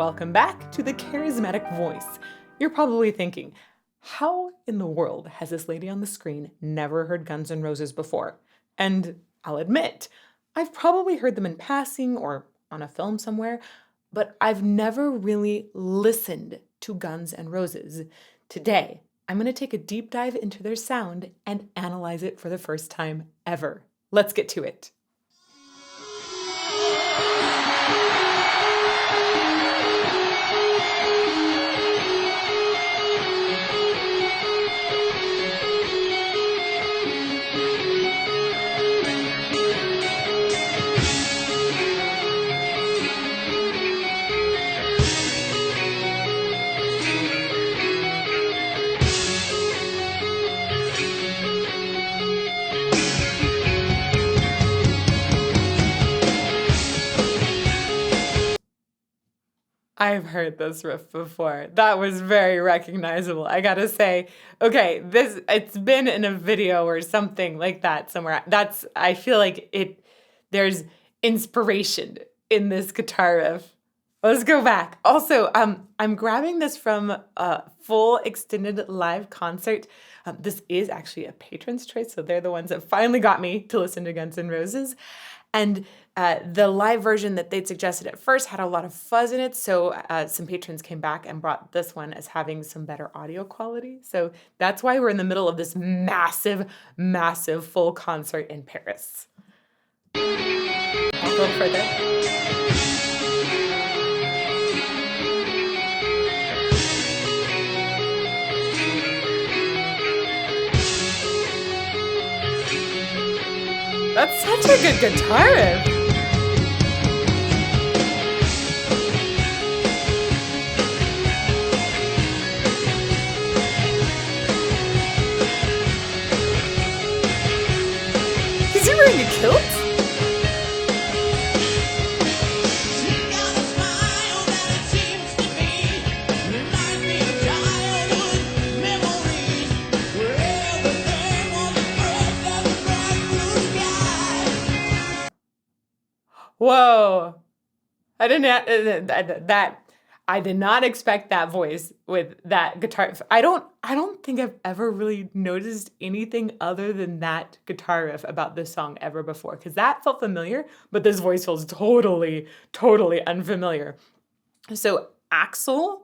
Welcome back to the Charismatic Voice. You're probably thinking, how in the world has this lady on the screen never heard Guns N' Roses before? And I'll admit, I've probably heard them in passing or on a film somewhere, but I've never really listened to Guns N' Roses. Today, I'm going to take a deep dive into their sound and analyze it for the first time ever. Let's get to it. I've heard this riff before. That was very recognizable. I gotta say, okay, it's been in a video or something like that somewhere. I feel like there's inspiration in this guitar riff. Let's go back. Also, I'm grabbing this from a full extended live concert. This is actually a patron's choice, so they're the ones that finally got me to listen to Guns N' Roses. And the live version that they'd suggested at first had a lot of fuzz in it, so some patrons came back and brought this one as having some better audio quality. So that's why we're in the middle of this massive, massive full concert in Paris. I'll go further. That's such a good guitar riff. Is he wearing a kilt? Whoa. I did not expect that voice with that guitar. I don't think I've ever really noticed anything other than that guitar riff about this song ever before, because that felt familiar, but this voice feels totally, totally unfamiliar. So Axl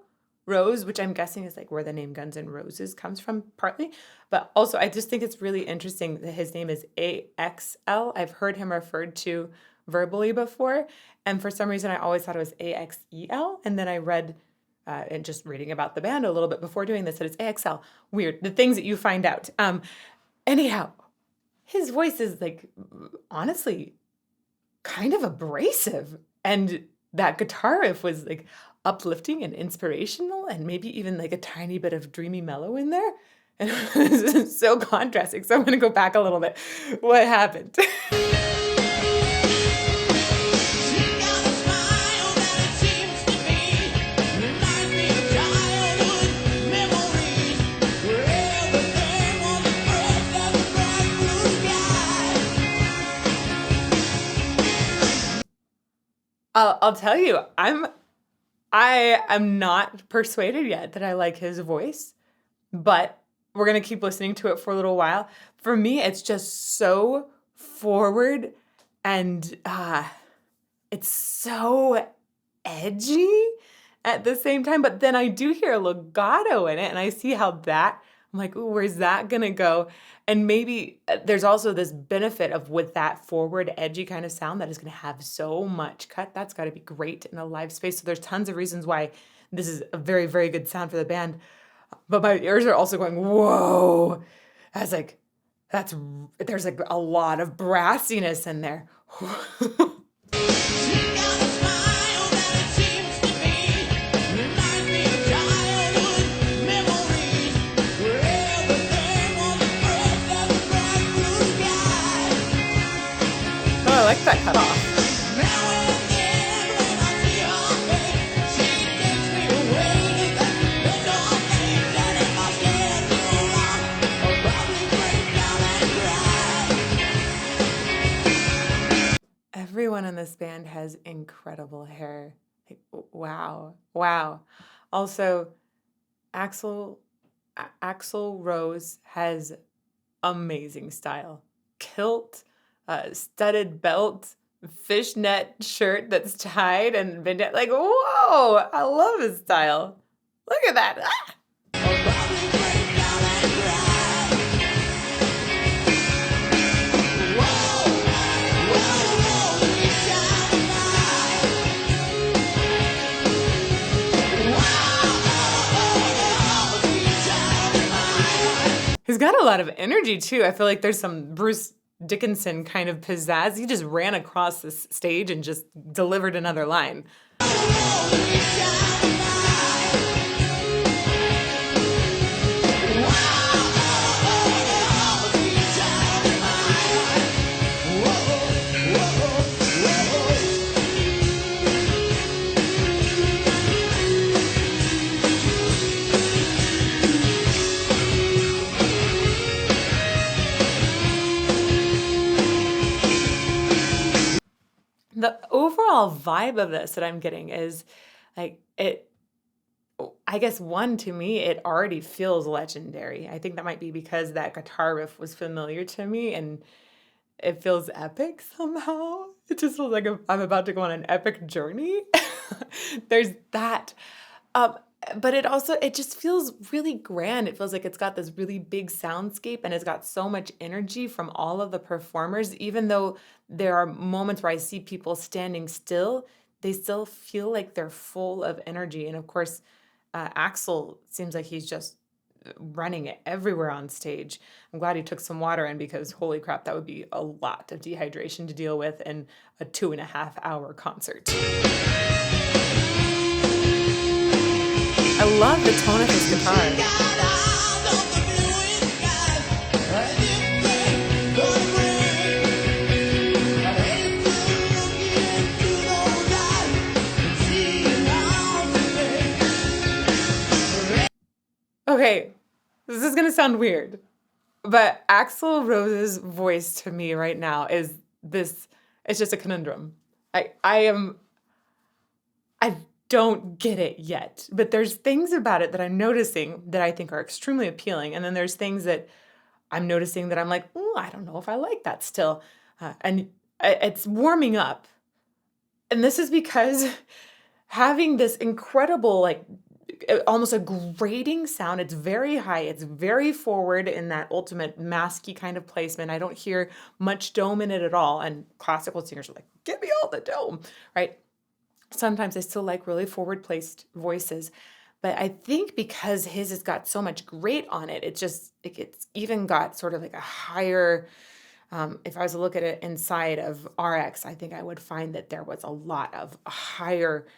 Rose, which I'm guessing is like where the name Guns N' Roses comes from partly, but also I just think it's really interesting that his name is AXL. I've heard him referred to verbally before, and for some reason I always thought it was AXEL, and then I read and just reading about the band a little bit before doing this that it's AXL. Weird, the things that you find out. Anyhow, his voice is like honestly kind of abrasive, and that guitar riff was like uplifting and inspirational, and maybe even like a tiny bit of dreamy mellow in there, and this is so contrasting. So I'm gonna go back a little bit. What happened? I'll tell you, I am not persuaded yet that I like his voice, but we're gonna keep listening to it for a little while. For me, it's just so forward and it's so edgy at the same time, but then I do hear a legato in it, and I see how I'm like, ooh, where's that gonna go? And maybe there's also this benefit of with that forward, edgy kind of sound that is gonna have so much cut. That's gotta be great in a live space. So there's tons of reasons why this is a very, very good sound for the band. But my ears are also going, whoa. There's like a lot of brassiness in there. I like that cut off. Everyone in this band has incredible hair. Like, wow, wow. Also, Axel Axl Rose has amazing style. Kilt, studded belt, fishnet shirt that's tied and been like, whoa! I love his style. Look at that. Ah! He's got a lot of energy too. I feel like there's some Bruce Dickinson kind of pizzazz. He just ran across this stage and just delivered another line. The overall vibe of this that I'm getting is like I guess one, to me, it already feels legendary. I think that might be because that guitar riff was familiar to me and it feels epic somehow. It just feels like I'm about to go on an epic journey. There's that. Um, but it just feels really grand. It feels like it's got this really big soundscape and it's got so much energy from all of the performers. Even though there are moments where I see people standing still, they still feel like they're full of energy. And of course, Axel seems like he's just running it everywhere on stage. I'm glad he took some water in because holy crap, that would be a lot of dehydration to deal with in a 2.5 hour concert. I love the tone of his guitar. Okay, this is gonna sound weird, but Axl Rose's voice to me right now is this, it's just a conundrum. I don't get it yet, but there's things about it that I'm noticing that I think are extremely appealing. And then there's things that I'm noticing that I'm like, oh, I don't know if I like that still. And it's warming up. And this is because having this incredible, like almost a grating sound, it's very high, it's very forward in that ultimate masky kind of placement. I don't hear much dome in it at all. And classical singers are like, give me all the dome, right? Sometimes I still like really forward placed voices, but I think because his has got so much grate on it, it's even got sort of like a higher, if I was to look at it inside of RX, I think I would find that there was a lot of higher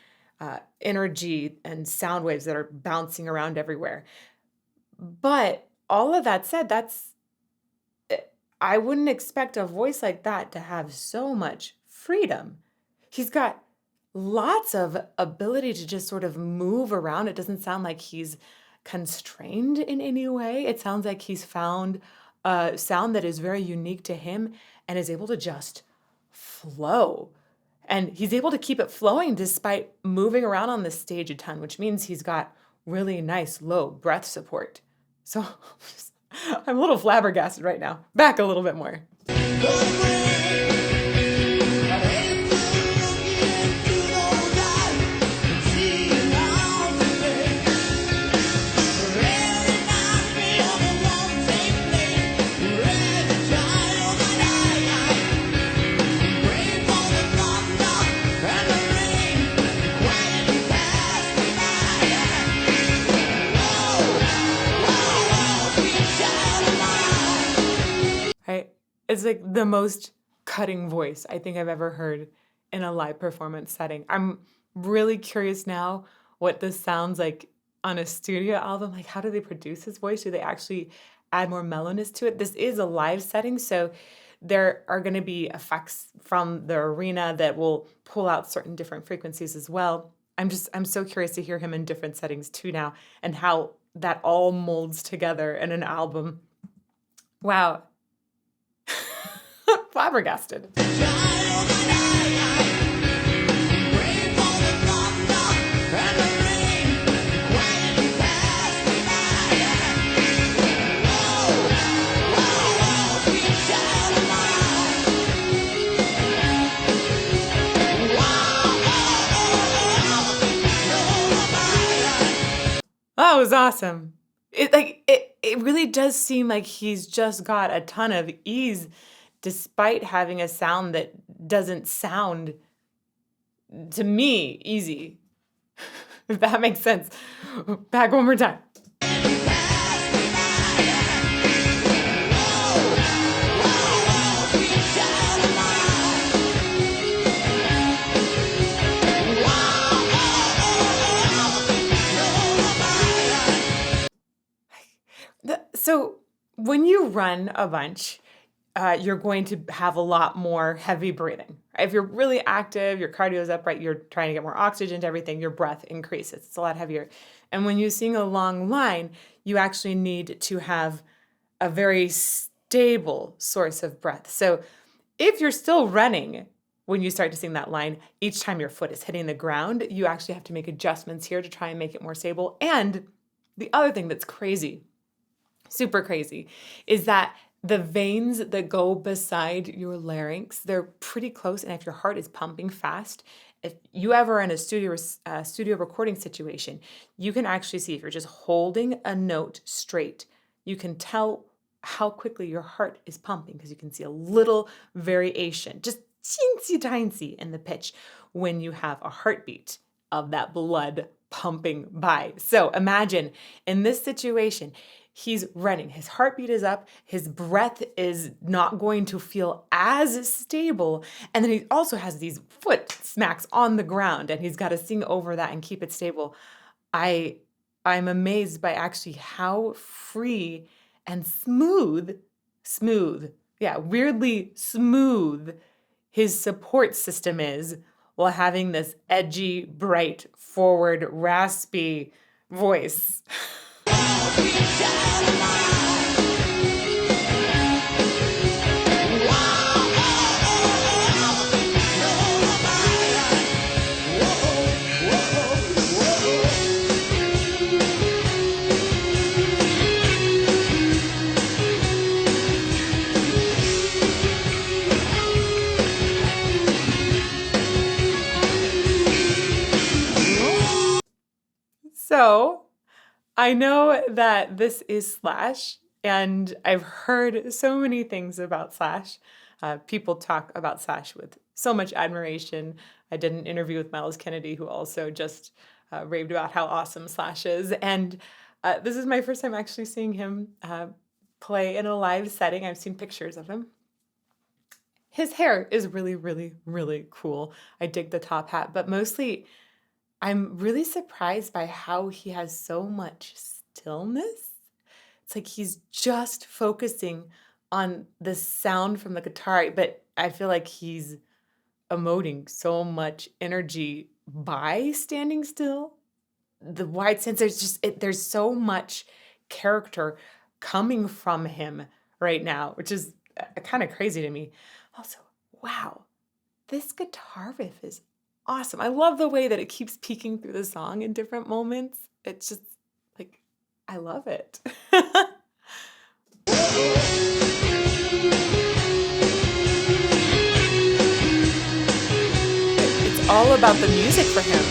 energy and sound waves that are bouncing around everywhere. But all of that said, I wouldn't expect a voice like that to have so much freedom. He's got lots of ability to just sort of move around. It doesn't sound like he's constrained in any way. It sounds like he's found a sound that is very unique to him and is able to just flow. And he's able to keep it flowing despite moving around on the stage a ton, which means he's got really nice low breath support. So I'm a little flabbergasted right now. Back a little bit more. Right? It's like the most cutting voice I think I've ever heard in a live performance setting. I'm really curious now what this sounds like on a studio album. Like, how do they produce his voice? Do they actually add more mellowness to it? This is a live setting, so there are going to be effects from the arena that will pull out certain different frequencies as well. I'm so curious to hear him in different settings too now and how that all molds together in an album. Wow. Flabbergasted. That was awesome. It really does seem like he's just got a ton of ease despite having a sound that doesn't sound to me easy. If that makes sense. Back one more time. So when you run a bunch, you're going to have a lot more heavy breathing. If you're really active, your cardio is up, right? You're trying to get more oxygen to everything, your breath increases. It's a lot heavier. And when you sing a long line, you actually need to have a very stable source of breath. So if you're still running when you start to sing that line, each time your foot is hitting the ground, you actually have to make adjustments here to try and make it more stable. And the other thing that's crazy, super crazy, is that the veins that go beside your larynx, they're pretty close. And if your heart is pumping fast, if you ever in a studio recording situation, you can actually see if you're just holding a note straight, you can tell how quickly your heart is pumping because you can see a little variation, just teensy tiny in the pitch when you have a heartbeat of that blood pumping by. So imagine in this situation, he's running, his heartbeat is up, his breath is not going to feel as stable, and then he also has these foot smacks on the ground, and he's got to sing over that and keep it stable. I'm amazed by actually how free and smooth, weirdly smooth his support system is while having this edgy, bright, forward, raspy voice. So I know that this is Slash, and I've heard so many things about Slash. People talk about Slash with so much admiration. I did an interview with Miles Kennedy, who also just raved about how awesome Slash is. And this is my first time actually seeing him play in a live setting. I've seen pictures of him. His hair is really, really, really cool. I dig the top hat, but mostly I'm really surprised by how he has so much stillness. It's like he's just focusing on the sound from the guitar, but I feel like he's emoting so much energy by standing still. The wide sense, there's so much character coming from him right now, which is kind of crazy to me. Also, wow, this guitar riff is awesome. I love the way that it keeps peeking through the song in different moments. It's just like, I love it. It's all about the music for him.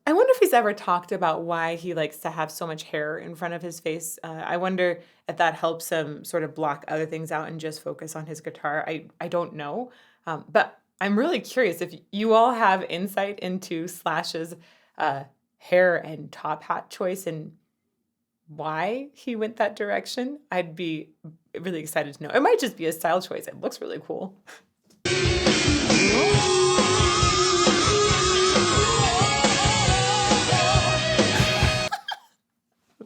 I wonder if he's ever talked about why he likes to have so much hair in front of his face. I wonder if that helps him sort of block other things out and just focus on his guitar. I don't know. But I'm really curious if you all have insight into Slash's hair and top hat choice and why he went that direction. I'd be really excited to know. It might just be a style choice. It looks really cool.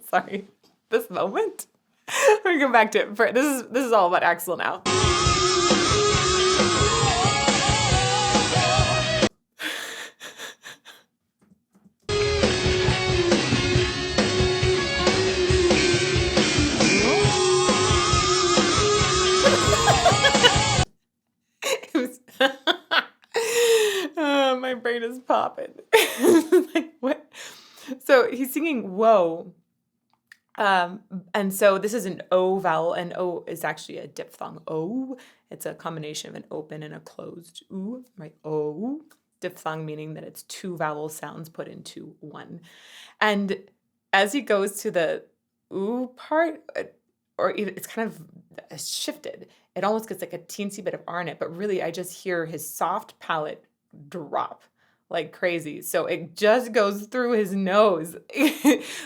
Sorry, this moment. We're gonna go back to it. This is all about Axl now. Oh, my brain is popping. Like, what? So he's singing "Whoa." And so this is an O vowel, and O is actually a diphthong. O. It's a combination of an open and a closed oo, right? O. diphthong, meaning that it's two vowel sounds put into one. And as he goes to the ooh part, or even it's kind of shifted, it almost gets like a teensy bit of R in it, but really I just hear his soft palate drop like crazy. So it just goes through his nose.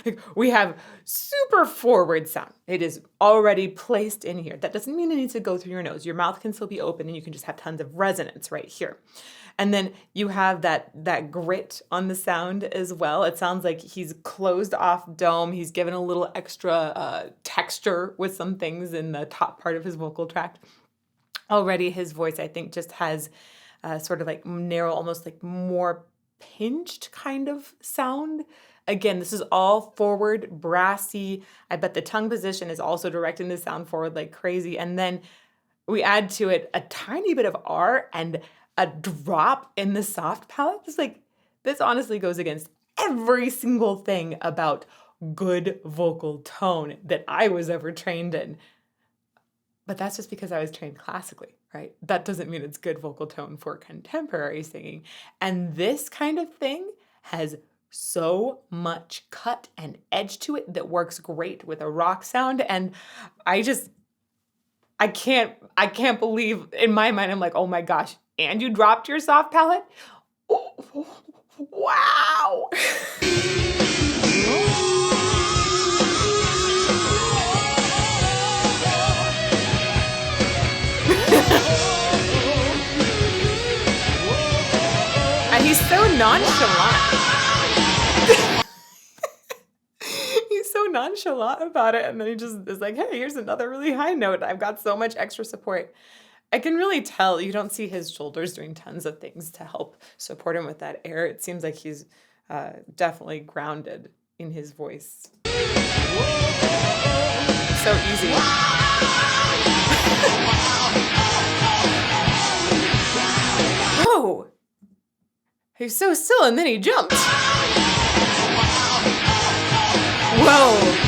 Like, we have super forward sound. It is already placed in here. That doesn't mean it needs to go through your nose. Your mouth can still be open and you can just have tons of resonance right here. And then you have that grit on the sound as well. It sounds like he's closed off dome. He's given a little extra texture with some things in the top part of his vocal tract. Already his voice, I think, just has sort of like narrow, almost like more pinched kind of sound. Again, this is all forward, brassy. I bet the tongue position is also directing the sound forward like crazy. And then we add to it a tiny bit of R and a drop in the soft palate. It's like, this honestly goes against every single thing about good vocal tone that I was ever trained in. But that's just because I was trained classically, right? That doesn't mean it's good vocal tone for contemporary singing. And this kind of thing has so much cut and edge to it that works great with a rock sound. And I can't believe, in my mind, I'm like, oh my gosh, and you dropped your soft palate? Oh, wow. And he's so nonchalant. He's so nonchalant about it. And then he just is like, hey, here's another really high note. I've got so much extra support. I can really tell you don't see his shoulders doing tons of things to help support him with that air. It seems like he's definitely grounded in his voice. So easy. Whoa! He's so still and then he jumped. Whoa!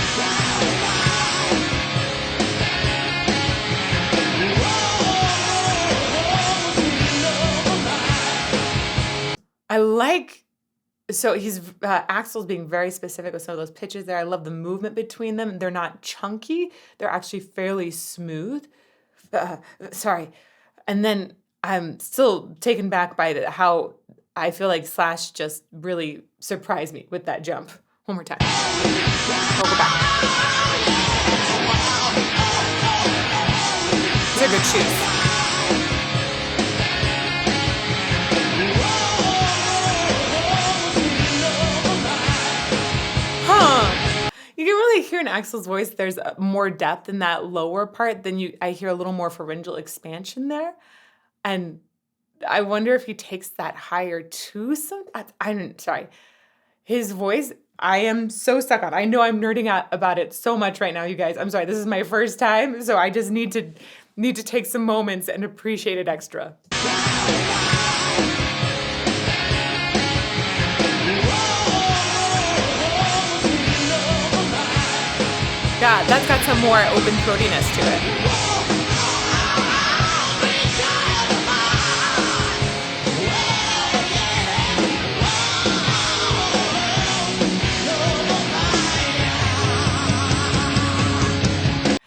I like, so he's, Axl's being very specific with some of those pitches there. I love the movement between them. They're not chunky. They're actually fairly smooth. Sorry. And then I'm still taken back by how I feel like Slash just really surprised me with that jump. One more time. We'll go back. These are good shoes. You can really hear in Axl's voice there's more depth in that lower part than I hear a little more pharyngeal expansion there. And I wonder if he takes that higher too. Sorry. His voice, I am so stuck on. I know I'm nerding out about it so much right now, you guys. I'm sorry, this is my first time, so I just need to take some moments and appreciate it extra. Yeah, that's got some more open throatiness to it.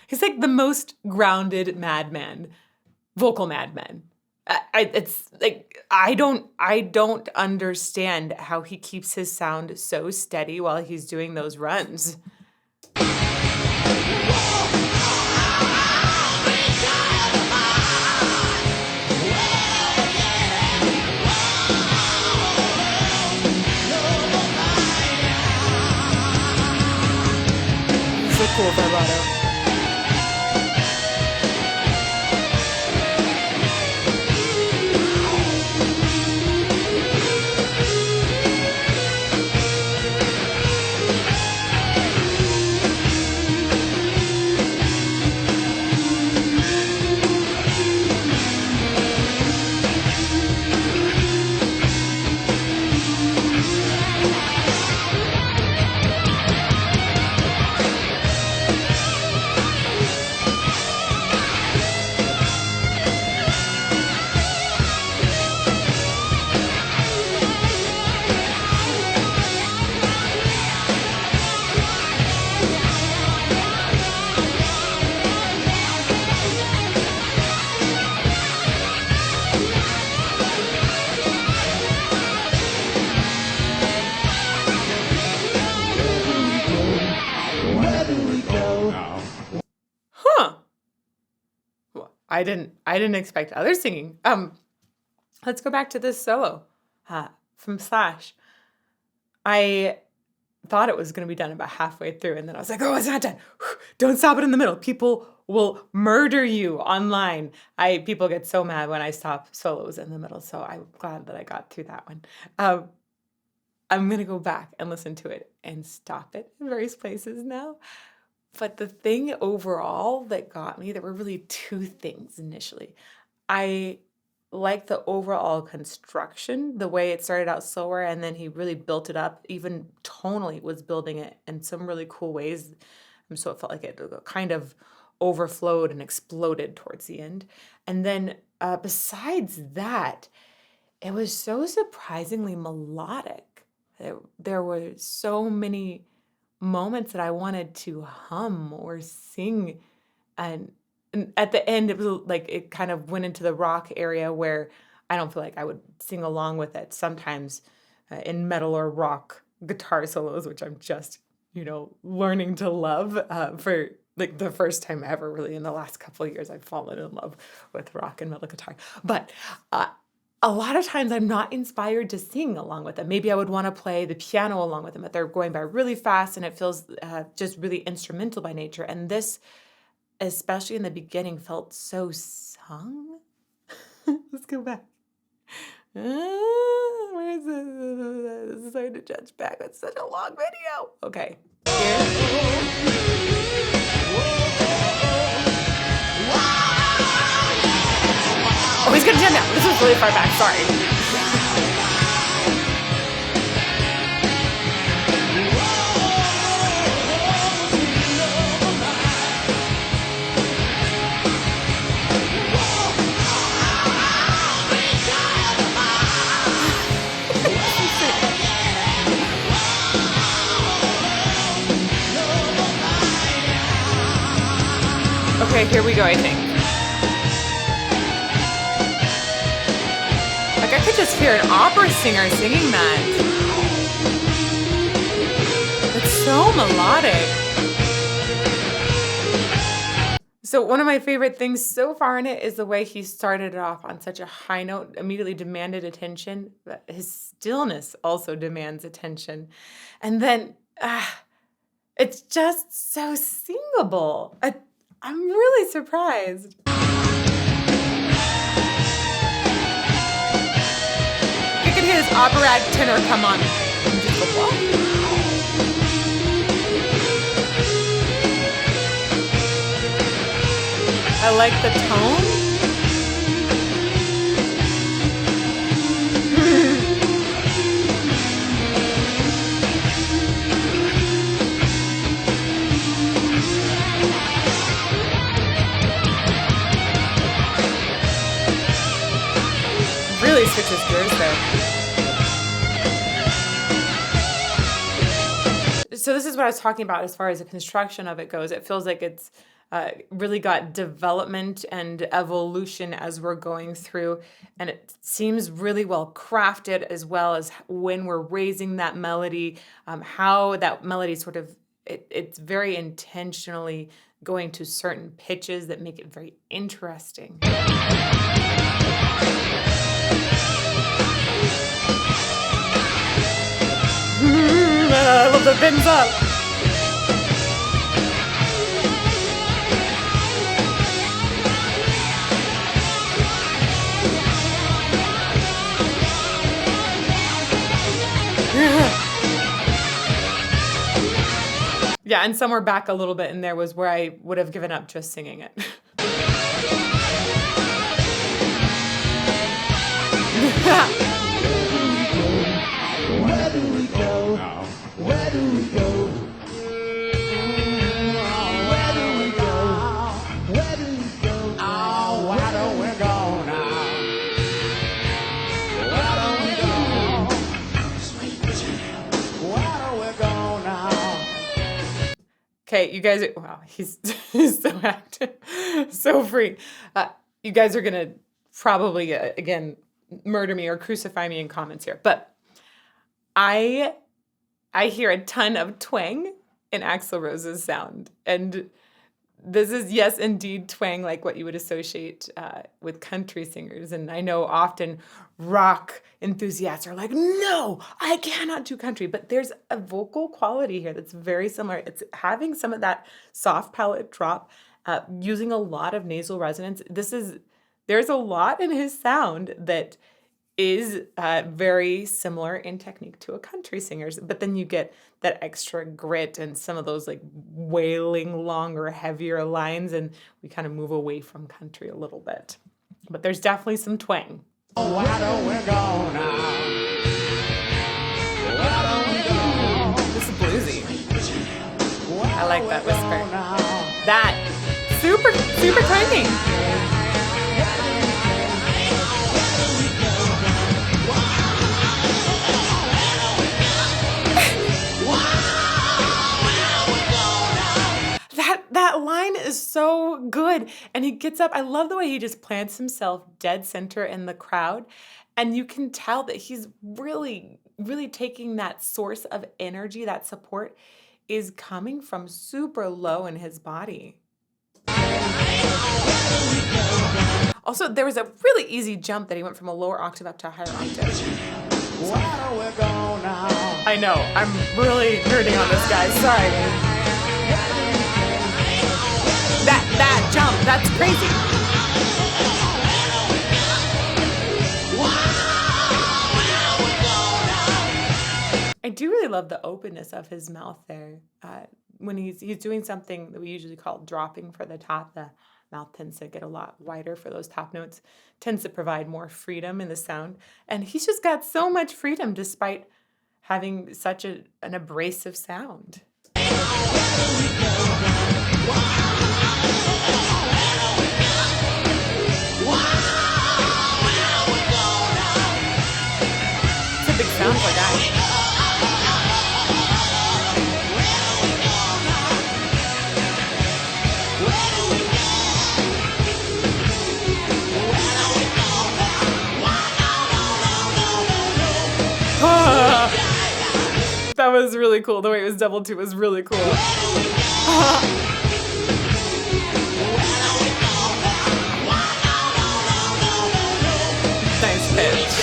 He's like the most grounded madman, vocal madman. It's like I don't understand how he keeps his sound so steady while he's doing those runs. It's a cool vibrato. I didn't expect other singing. Let's go back to this solo from Slash. I thought it was going to be done about halfway through, and then I was like, oh, it's not done. Don't stop it in the middle. People will murder you online. People get so mad when I stop solos in the middle, so I'm glad that I got through that one. I'm going to go back and listen to it and stop it in various places now. But the thing overall that got me, there were really two things initially. I like the overall construction, the way it started out slower and then he really built it up, even tonally was building it in some really cool ways. So it felt like it kind of overflowed and exploded towards the end. And then besides that, it was so surprisingly melodic. There were so many moments that I wanted to hum or sing, and at the end it was like it kind of went into the rock area where I don't feel like I would sing along with it sometimes in metal or rock guitar solos, which I'm just learning to love for like the first time ever. Really, in the last couple of years I've fallen in love with rock and metal guitar, but a lot of times I'm not inspired to sing along with them. Maybe I would want to play the piano along with them, but they're going by really fast and it feels just really instrumental by nature. And this, especially in the beginning, felt so sung. Let's go back. Where is this? This is hard to judge back. It's such a long video. Okay. Here. Oh, he's gonna jam down. This was really far back. Sorry. Okay, here we go, I think. Like, I could just hear an opera singer singing that. It's so melodic. So one of my favorite things so far in it is the way he started it off on such a high note, immediately demanded attention. But his stillness also demands attention. And then it's just so singable. I'm really surprised. You can hear this operatic tenor come on. And just go, what? I like the tone. Really switches gears there. So this is what I was talking about as far as the construction of it goes. It feels like it's really got development and evolution as we're going through, and it seems really well crafted, as well as when we're raising that melody, how that melody sort of, it's very intentionally going to certain pitches that make it very interesting. I love the bends up. Yeah, and somewhere back a little bit in there was where I would have given up just singing it. Where do we go? Where do we go? Where do we go? Where do we go? Oh, where do we go now? Where do we go? Sweet jam. Where do we go now? Okay, you guys are, wow, he's so active, so free. You guys are gonna probably, again, murder me or crucify me in comments here, but I hear a ton of twang in Axl Rose's sound, and This is, yes, indeed, twang, like what you would associate with country singers. And I know often rock enthusiasts are like, no, I cannot do country. But there's a vocal quality here that's very similar. It's having some of that soft palate drop, using a lot of nasal resonance. There's a lot in his sound that is very similar in technique to a country singer's, but then you get that extra grit and some of those like wailing, longer, heavier lines, and we kind of move away from country a little bit. But there's definitely some twang. Why don't we go now? Why don't we go? This is bluesy. I like that whisper. That super twangy. That line is so good. And he gets up. I love the way he just plants himself dead center in the crowd. And you can tell that he's really, really taking that source of energy, that support is coming from super low in his body. Also, there was a really easy jump that he went from a lower octave up to a higher octave. I know, I'm really nerding on this, guys. Sorry. That jump, that's crazy. I do really love the openness of his mouth there. When he's doing something that we usually call dropping for the top, the mouth tends to get a lot wider for those top notes, tends to provide more freedom in the sound. And he's just got so much freedom despite having such an abrasive sound. It's a big sound for a guy. That was really cool. The way it was doubled too was really cool. Nice pitch.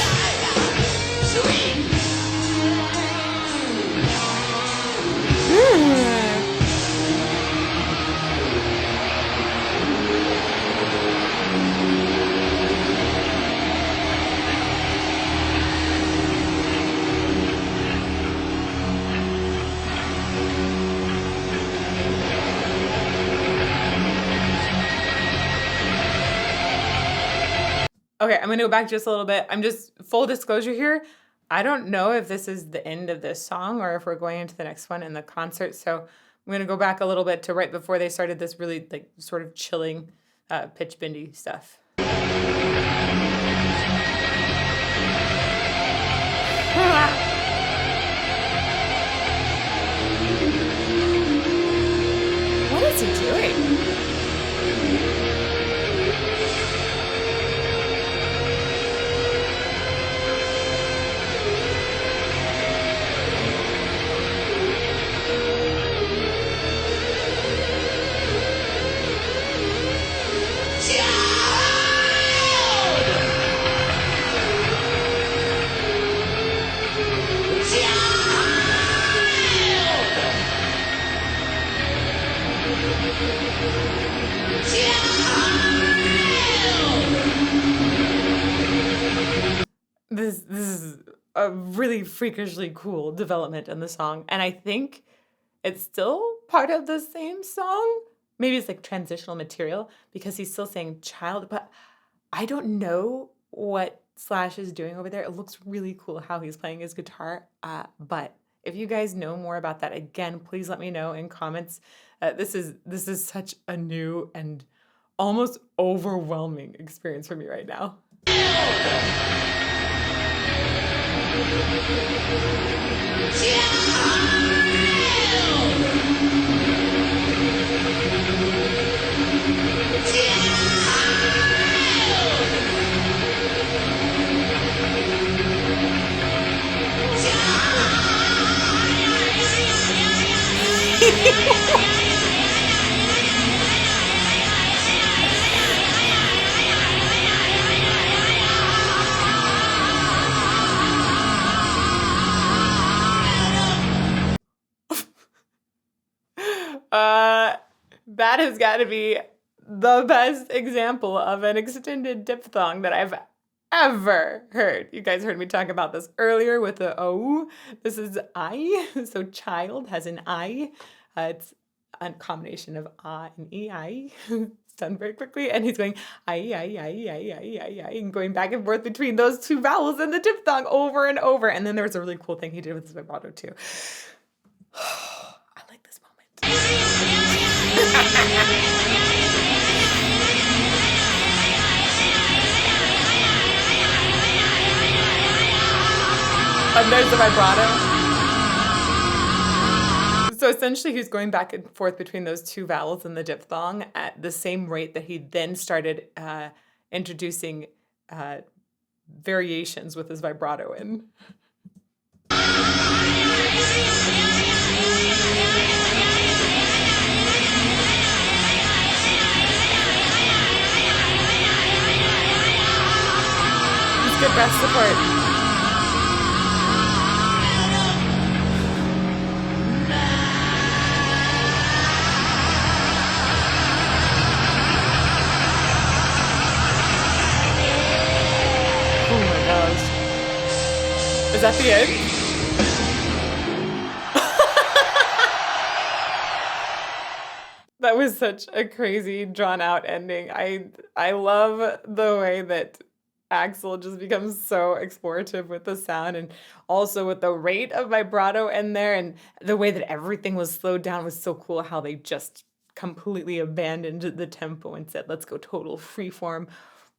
Okay, I'm going to go back just a little bit. I'm just, full disclosure here, I don't know if this is the end of this song or if we're going into the next one in the concert. So I'm going to go back a little bit to right before they started this really like sort of chilling pitch bendy stuff. What is he doing? This is a really freakishly cool development in the song. And I think it's still part of the same song. Maybe it's like transitional material because he's still saying child, but I don't know what Slash is doing over there. It looks really cool how he's playing his guitar. But if you guys know more about that, again, please let me know in comments. This is such a new and almost overwhelming experience for me right now. That has got to be the best example of an extended diphthong that I've ever heard. You guys heard me talk about this earlier with the O. This is I. So child has an I. It's a combination of ah and ei. It's done very quickly. And he's going I, and going back and forth between those two vowels in the diphthong over and over. And then there's a really cool thing he did with his vibrato too. I like this moment. And there's the vibrato. So essentially he's going back and forth between those two vowels in the diphthong at the same rate that he then started introducing variations with his vibrato in. He's good breath support. Is that the end? That was such a crazy, drawn-out ending. I love the way that Axl just becomes so explorative with the sound and also with the rate of vibrato in there, and the way that everything was slowed down was so cool, how they just completely abandoned the tempo and said, let's go total freeform.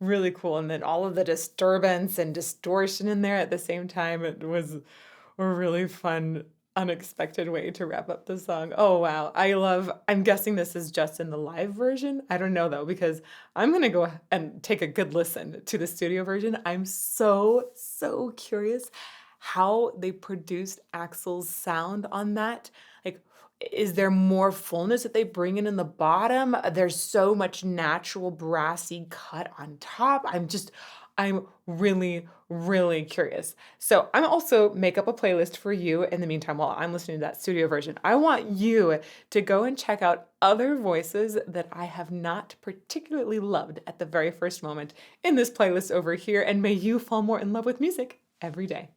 Really cool. And then all of the disturbance and distortion in there at the same time. It was a really fun, unexpected way to wrap up the song. Oh, wow. I'm guessing this is just in the live version. I don't know though, because I'm going to go and take a good listen to the studio version. I'm so curious how they produced Axl's sound on that. Like, is there more fullness that they bring in the bottom? There's so much natural brassy cut on top. I'm really curious. So I'm also make up a playlist for you in the meantime while I'm listening to that studio version. I want you to go and check out other voices that I have not particularly loved at the very first moment in this playlist over here, and may you fall more in love with music every day.